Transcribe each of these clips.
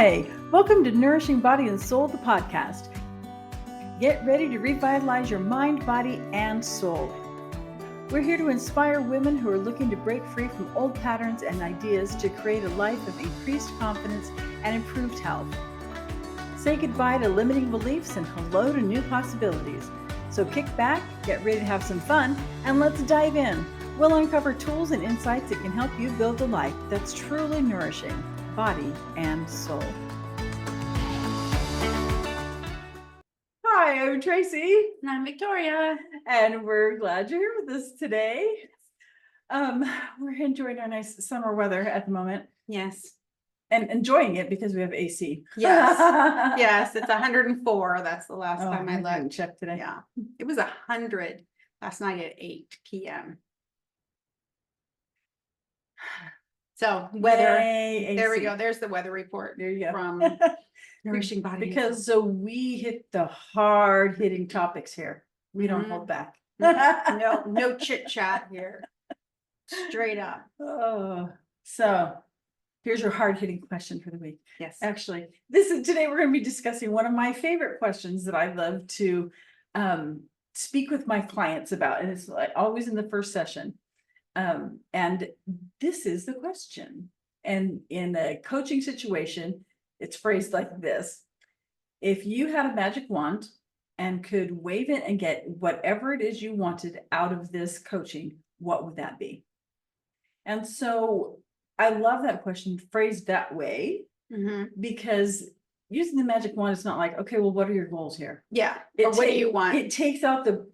Hi, welcome to Nourishing Body and Soul, the podcast. Get ready to revitalize your mind, body, and soul. We're here to inspire women who are looking to break free from old patterns and ideas to create a life of increased confidence and improved health. Say goodbye to limiting beliefs and hello to new possibilities. So kick back, get ready to have some fun, and let's dive in. We'll uncover tools and insights that can help you build a life that's truly nourishing, body and soul. Hi, I'm Tracy. And I'm Victoria. And we're glad you're here with us today. We're enjoying our nice summer weather at the moment. Yes. And enjoying it because we have AC. Yes. Yes, it's 104. That's the last time I looked. Check today. Yeah. It was 100 last night at 8 p.m. So weather. Yay, there we AC. go. There's the weather report. There you go. From Nourishing Body. Because so we hit the hard hitting topics here. We don't hold back. No chit chat here. Straight up. Oh, so here's your hard hitting question for the week. Yes. Actually, today we're going to be discussing one of my favorite questions that I love to speak with my clients about, and it's like always in the first session. And this is the question. And in a coaching situation, it's phrased like this: if you had a magic wand and could wave it and get whatever it is you wanted out of this coaching, what would that be? And so I love that question phrased that way, because using the magic wand, it's not like, okay, well, what are your goals here? Yeah. Or what do you want? It takes out the,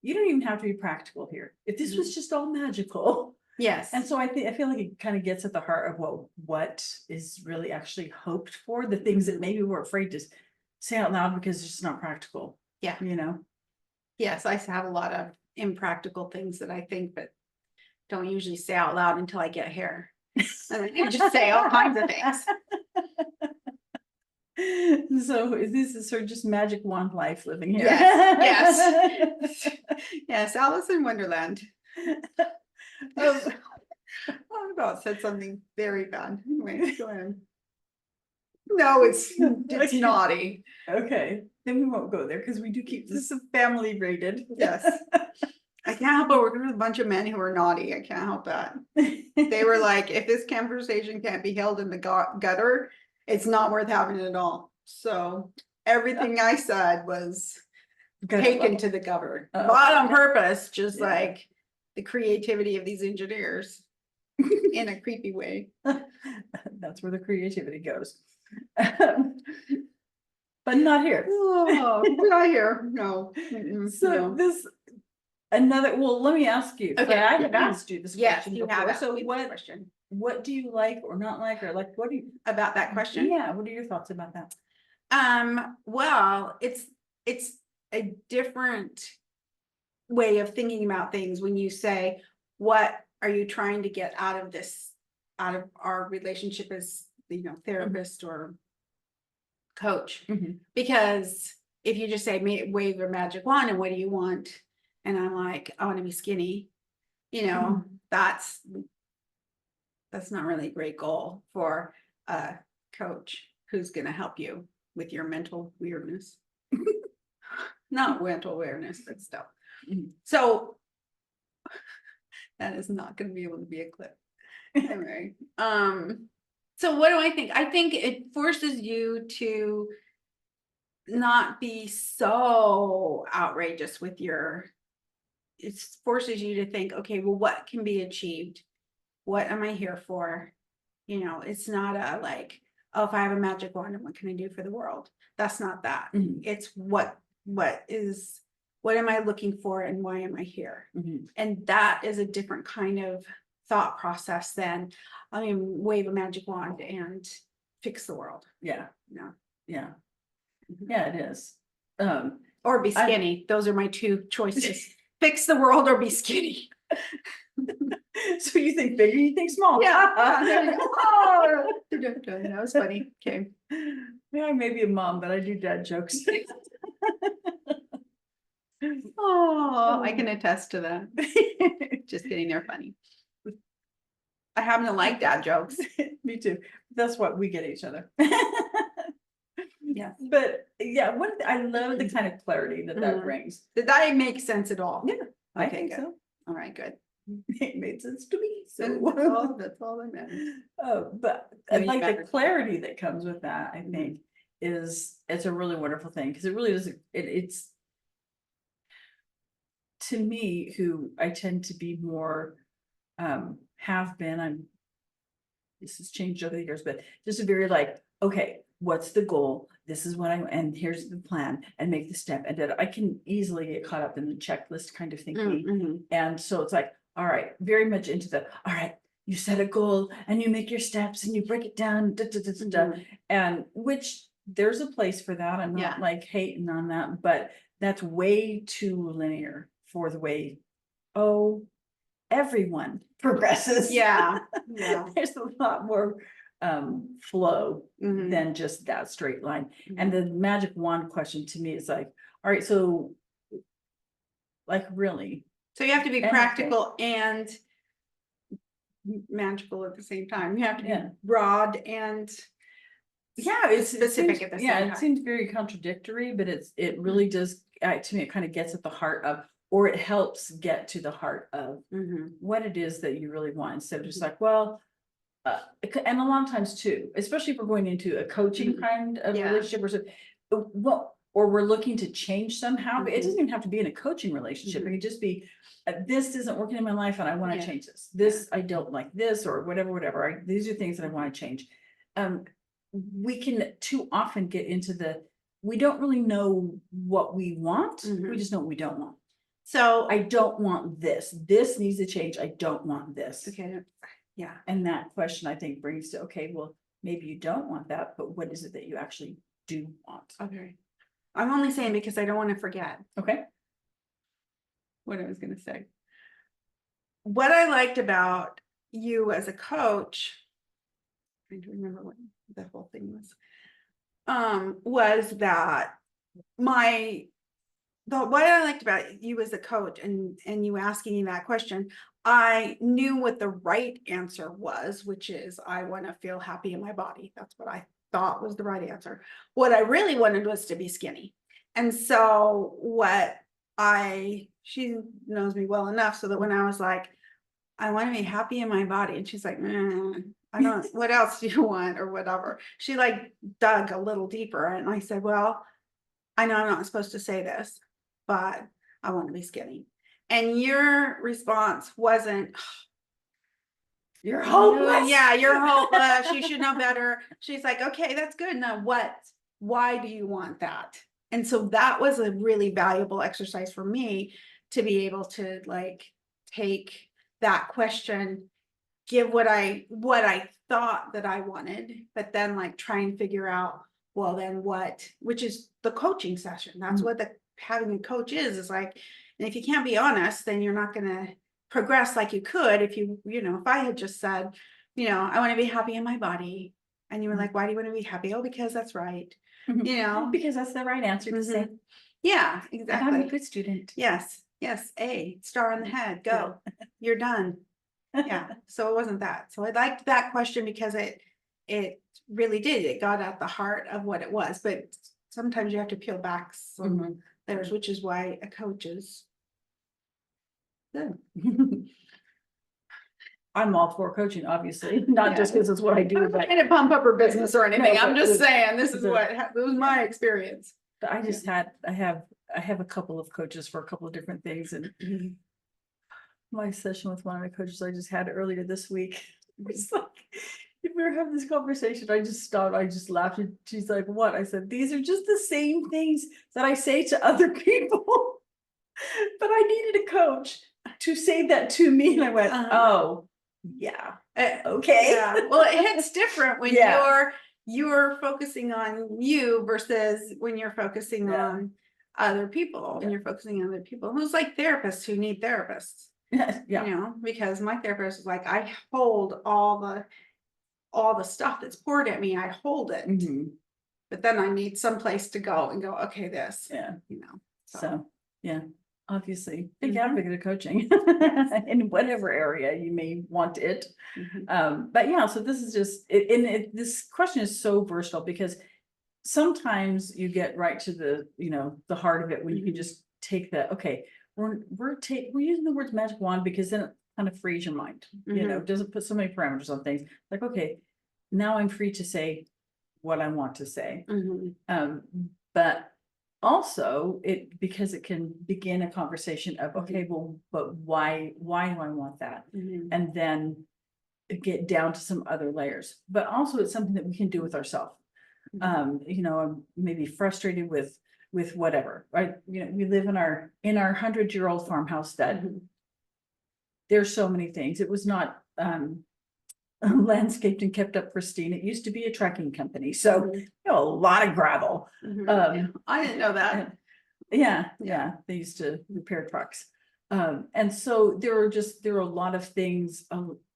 you don't even have to be practical here. If this was just all magical. Yes. And so I feel like it kind of gets at the heart of what is really actually hoped for, the things that maybe we're afraid to say out loud because it's just not practical. Yeah. Yes, I have a lot of impractical things that I think, but don't usually say out loud until I get here. And then you just say all kinds of things. So this is sort of just magic wand life living here. Yes. Yes, Alice in Wonderland. I about said something very bad. Anyway, go ahead. No, it's naughty. Okay, then we won't go there because we do keep this family rated. Yes. I can't help but working with a bunch of men who are naughty. I can't help that. They were like, if this conversation can't be held in the gutter, it's not worth having it at all. So everything I said was taken to the gutter, not on purpose, just like the creativity of these engineers in a creepy way. That's where the creativity goes. But not here. Oh, not here. No. So let me ask you. Okay. I have asked you this question you before. have. So what do you like or not like, or like, what do you about that question? Yeah. What are your thoughts about that? Well, it's a different way of thinking about things when you say, what are you trying to get out of this, out of our relationship as, therapist or coach? Because if you just say, wave your magic wand and what do you want? And I'm like, I want to be skinny, that's not really a great goal for a coach who's going to help you with your mental weirdness. Not mental awareness, but still. So that is not going to be able to be a clip. Anyway, so what do I think? I think it forces you to not be so outrageous with it forces you to think, okay, well, what can be achieved? What am I here for? It's not a like, oh, if I have a magic wand, what can I do for the world? That's not that. It's what am I looking for and why am I here? And that is a different kind of thought process than, wave a magic wand and fix the world. Yeah. No. Yeah. Yeah, it is. Or be skinny. Those are my two choices. Fix the world or be skinny. So you think bigger, you think small. Yeah. That was funny. Okay. Yeah, I may be a mom, but I do dad jokes. Oh, I can attest to that. Just kidding, they're funny. I happen to like dad jokes. Me too. That's what we get each other. Yeah. But yeah, I love the kind of clarity that Mhm. brings. Did that make sense at all? Yeah, I Okay, think good. so. All right, good. It made sense to me, And so. that's all that matters. But I mean, like the better. clarity that comes with that, I Mhm. think, it's a really wonderful thing, because it really does, it's. To me, who I tend to be more, have been, this has changed over the years, but just a very like, okay, what's the goal? This is what and here's the plan, and make the step, and that I can easily get caught up in the checklist kind of thinking. Mhm. And so it's like, all right, very much into all right, you set a goal and you make your steps and you break it down, Mhm. and which there's a place for that. I'm Yeah. not like hating on that, but that's way too linear for the way, oh, everyone progresses. Yeah, yeah. There's a lot more flow Mhm. than just that straight line. Mhm. And the magic wand question to me is like, all right, so like really, So you have to be anything. practical and magical at the same time. You have to be Yeah. broad and Yeah, it's specific seems, at the yeah, same it time. seems very contradictory, but it really does, to me, it kind of gets at the heart of, or it helps get to the heart of Mhm. what it is that you really want, instead of just like, well, and a lot of times too, especially if we're going into a coaching Mhm. kind of Yeah. relationship, or so, well, or we're looking to change somehow, it Mhm. doesn't even have to be in a coaching relationship. It Mhm. could just be, this isn't working in my life and I want to Yeah. change this. This, I don't like this, or whatever. These are things that I want to change. We can too often get into we don't really know what we want. Mhm. We just know what we don't want. So I don't want this. This needs to change. I don't want this. okay, yeah. And that question, I think, brings to, okay, well, maybe you don't want that, but what is it that you actually do want? Okay. I'm only saying because I don't want to forget Okay. what I was going to say. What I liked about you as a coach, I don't remember what the whole thing was that what I liked about you as a coach and you asking me that question, I knew what the right answer was, which is I want to feel happy in my body. That's what I thought was the right answer. What I really wanted was to be skinny. And so she knows me well enough so that when I was like, I want to be happy in my body, and she's like, I don't, what else do you want or whatever. She like dug a little deeper and I said, well, I know I'm not supposed to say this, but I want to be skinny. And your response wasn't, You're hopeless. yeah, you're hopeless. You should know better. She's like, okay, that's good. Now what? Why do you want that? And so that was a really valuable exercise for me to be able to like take that question, give what I thought that I wanted, but then like try and figure out, well, then what, which is the coaching session. That's what having a coach is like, and if you can't be honest, then you're not going to progress like you could if if I had just said, I want to be happy in my body. And you were like, why do you want to be happy? Oh, because that's right. Because that's the right answer to say. Yeah, And I'm a exactly. good student. Yes. A star on the head. Go. You're done. Yeah. So it wasn't that. So I liked that question because it really did. It got at the heart of what it was. But sometimes you have to peel back some layers, which is why a coach is good. I'm all for coaching, obviously, not just because it's what I do, I'm not but trying to pump up her business or anything. No, I'm but just it- saying this is the- what it was my experience. I just I have a couple of coaches for a couple of different things, and my session with one of my coaches I just had earlier this week was like, if we were having this conversation, I just stopped, I just laughed, and she's like, what? I said, these are just the same things that I say to other people, but I needed a coach to say that to me, and I went, oh, yeah, okay. Yeah. Well, it hits different when Yeah. you're focusing on you versus when you're focusing Yeah. on other people. Yeah. When you're focusing on other people, who's like therapists who need therapists. Yeah. Because my therapist is like, I hold all the stuff that's poured at me, I hold it. But then I need some place to go and go, okay, this. Yeah. So yeah. obviously, big Mhm. advocate of coaching Yes. in whatever area you may want it. Mhm. But yeah, so this is just, this question is so versatile because sometimes you get right to the, the heart of it when you can Mhm. just take the, okay, we're using the words magic wand because then it kind of frees your mind, Mhm. doesn't put so many parameters on things. Like, okay, now I'm free to say what I want to say. Mhm. But also because it can begin a conversation of, okay, well, but why do I want that? Mhm. And then get down to some other layers, but also it's something that we can do with ourselves. Mhm. I'm maybe frustrated with whatever, right? We live in our 100-year-old farmhouse that Mhm. there's so many things. It was not landscaped and kept up pristine. It used to be a trucking company, so Mhm. a lot of gravel. Mhm. I didn't know that. Yeah, they used to repair trucks. And so there are a lot of things,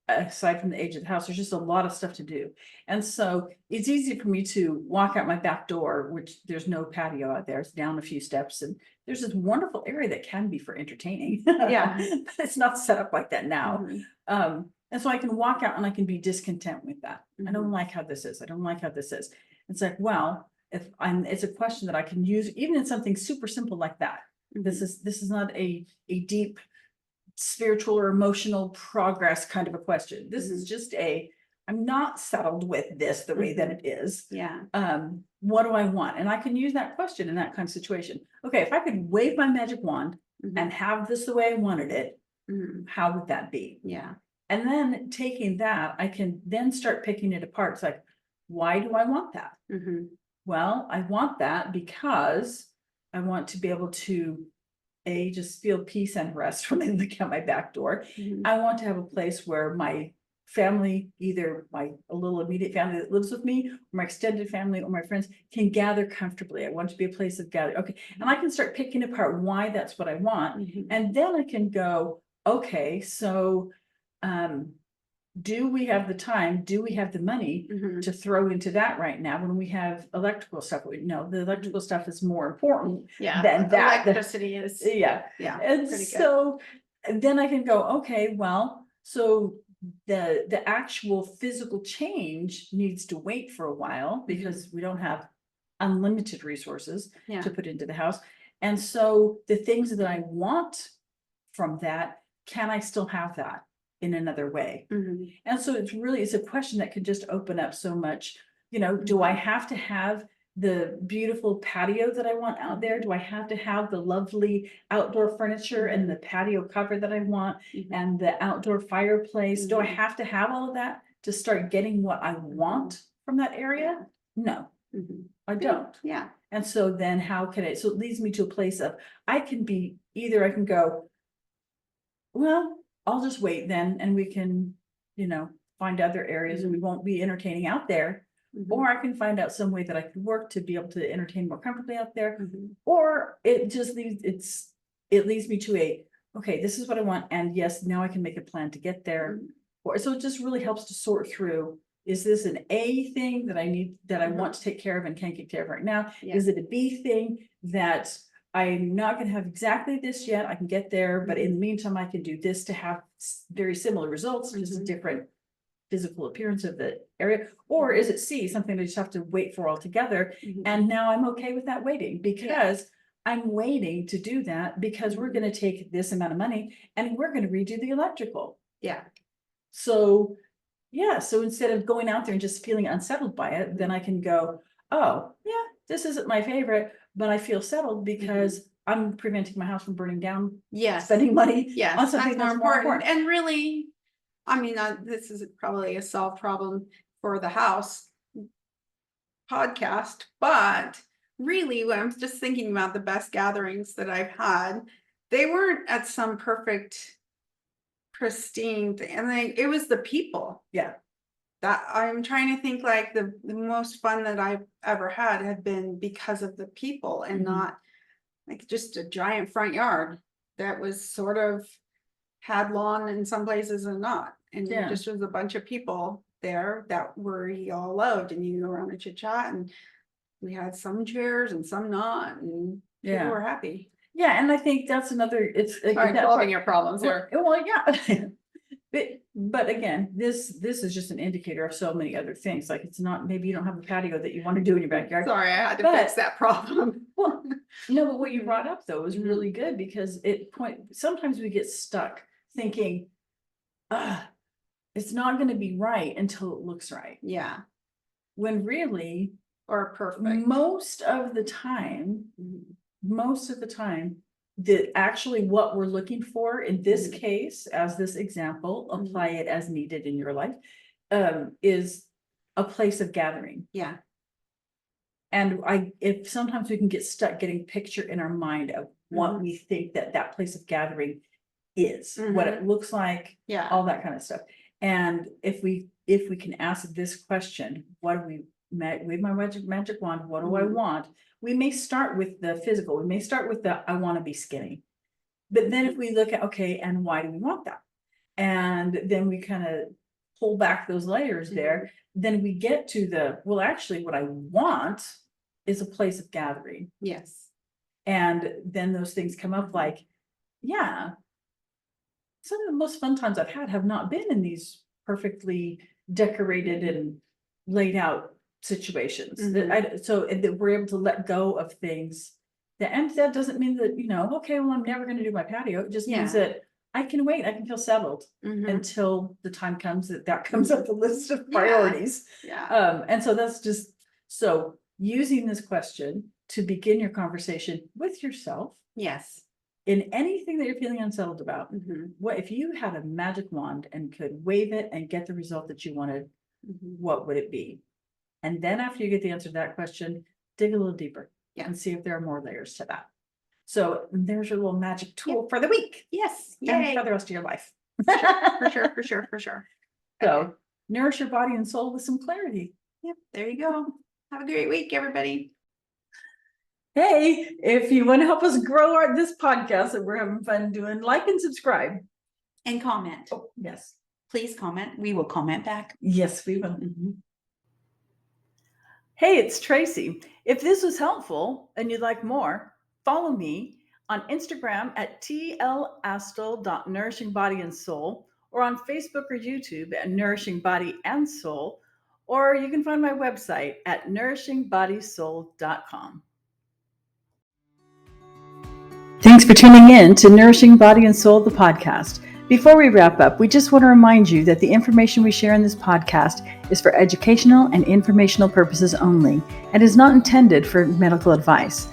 aside from the age of the house, there's just a lot of stuff to do. And so it's easy for me to walk out my back door, which there's no patio out there, it's down a few steps, and there's this wonderful area that can be for entertaining. Yeah. But it's not set up like that now. Mhm. And so I can walk out and I can be discontent with that. I don't Mhm. like how this is. I don't like how this is. It's like, well, it's a question that I can use even in something super simple like that. This Mhm. is not a deep spiritual or emotional progress kind of a question. This is Mhm. just I'm not settled with this the way that Mhm. it is. Yeah. What do I want? And I can use that question in that kind of situation. Okay, if I could wave my magic wand and Mhm. have this the way I wanted it, Mhm. how would that be? Yeah. And then taking that, I can then start picking it apart. It's like, why do I want that? Mhm. Well, I want that because I want to be able to just feel peace and rest when I look out my back door. Mhm. I want to have a place where my family, either my a little immediate family that lives with me, or my extended family, or my friends, can gather comfortably. I want to be a place of gathering. Okay, and I can start picking apart why that's what I want, Mhm. and then I can go, okay, so um, do we have the time? Do we have the money Mhm. to throw into that right now when we have electrical stuff? No, the electrical stuff is more important Yeah. than that. Electricity is, Yeah. yeah, And pretty good. so then I can go, okay, well, so the actual physical change needs to wait for a while because we don't have unlimited resources Yeah. to put into the house. And so the things that I want from that, can I still have that in another way? Mhm. And so it's a question that could just open up so much. Do I have to have the beautiful patio that I want out there? Do I have to have the lovely outdoor furniture and the patio cover that I want Mhm. and the outdoor fireplace? Do I Mhm. have to have all of that to start getting what I want from that area? No, Mhm. I don't. Yeah. And so then so it leads me to a place of, I can go, well, I'll just wait then and we can, find other areas and we won't be entertaining out there. Or Mhm. I can find out some way that I could work to be able to entertain more comfortably out there. Mhm. Or it leads me to okay, this is what I want. And yes, now I can make a plan to get there. Mhm. Or so it just really helps to sort through, is this an A thing that I Mhm. want to take care of and can't get care of right now? Yeah. Is it a B thing that I'm not gonna have exactly this yet, I can get there, but in the meantime, I can do this to have very similar results, just a different physical appearance of the area? Or is it C, something I just have to wait for altogether? Mhm. And now I'm okay with that waiting because I'm waiting to do that because we're gonna take this amount of money and we're gonna redo the electrical. Yeah. So, yeah, so instead of going out there and just feeling unsettled by it, then I can go, oh, yeah, this isn't my favorite, but I feel settled because I'm preventing my house from burning down, Yes. spending money on Yes, something that's more that's more important. important. And really, I mean, this is probably a solved problem for the house podcast, but really, when I'm just thinking about the best gatherings that I've had, they weren't at some perfect, pristine thing. And it was the people Yeah, that I'm trying to think, like the most fun that I've ever had been because of the people and not like just a giant front yard that was sort of had lawn in some places and not. And it yeah, just was a bunch of people there that we all loved, and you go around and chit chat, and we had some chairs and some not, and people yeah. were happy. Yeah, and I think that's another, it's. Sorry, that solving part- your problems here. Well, yeah. But again, this is just an indicator of so many other things. Like, it's not, maybe you don't have a patio that you want to do in your backyard. Sorry, I had to But- fix that problem. Well, no, but what you brought up though was Mhm. really good, because sometimes we get stuck thinking, it's not gonna be right until it looks right. Yeah, When really, or perfect. most of the time, Mhm. that actually what we're looking for in this Mhm. case, as this example, Mhm. apply it as needed in your life, is a place of gathering. Yeah, And if sometimes we can get stuck getting picture in our mind of what Mhm. we think that place of gathering is, what it looks like, yeah, all that kind of stuff. And if we can ask this question, what do we, with my magic wand, what do I Mhm. want? We may start with the physical, we may start with the, I want to be skinny. But then if we look at, okay, and why do we want that? And then we kind of pull back those layers there, then we get to the, well, actually what I want is a place of gathering. yes. And then those things come up like, yeah, some of the most fun times I've had have not been in these perfectly decorated and laid out situations. So that we're able to let go of things. And that doesn't mean that, okay, well, I'm never gonna do my patio. It just means Yeah. that I can wait, I can feel settled Mhm. until the time comes that comes up the list of Yeah. priorities. Yeah, And so that's just, so using this question to begin your conversation with yourself yes. in anything that you're feeling unsettled about. Mhm. What if you had a magic wand and could wave it and get the result that you wanted? Mhm. What would it be? And then after you get the answer to that question, dig a little deeper Yeah. and see if there are more layers to that. So there's your little magic tool for the week Yes, and yay. for the rest of your life. For sure, for sure, for sure. So nourish your body and soul with some clarity. Yep, there you go. Have a great week, everybody. Hey, if you want to help us grow this podcast that we're having fun doing, like and subscribe. And comment. Oh, yes. Please comment. We will comment back. Yes, we will. Mhm. Hey, it's Tracy. If this was helpful and you'd like more, follow me on Instagram at tlastel.nourishingbodyandsoul, or on Facebook or YouTube at Nourishing Body and Soul, or you can find my website at nourishingbodysoul.com. Thanks for tuning in to Nourishing Body and Soul, the podcast. Before we wrap up, we just want to remind you that the information we share in this podcast is for educational and informational purposes only and is not intended for medical advice.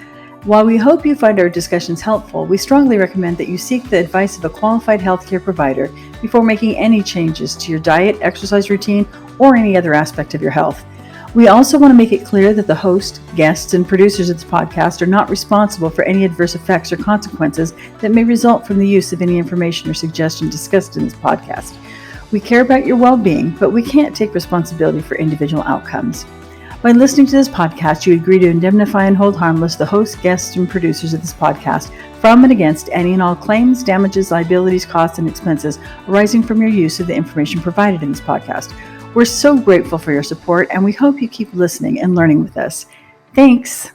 While we hope you find our discussions helpful, we strongly recommend that you seek the advice of a qualified healthcare provider before making any changes to your diet, exercise routine, or any other aspect of your health. We also want to make it clear that the host, guests, and producers of this podcast are not responsible for any adverse effects or consequences that may result from the use of any information or suggestion discussed in this podcast. We care about your well-being, but we can't take responsibility for individual outcomes. By listening to this podcast, you agree to indemnify and hold harmless the host, guests, and producers of this podcast from and against any and all claims, damages, liabilities, costs, and expenses arising from your use of the information provided in this podcast. We're so grateful for your support, and we hope you keep listening and learning with us. Thanks.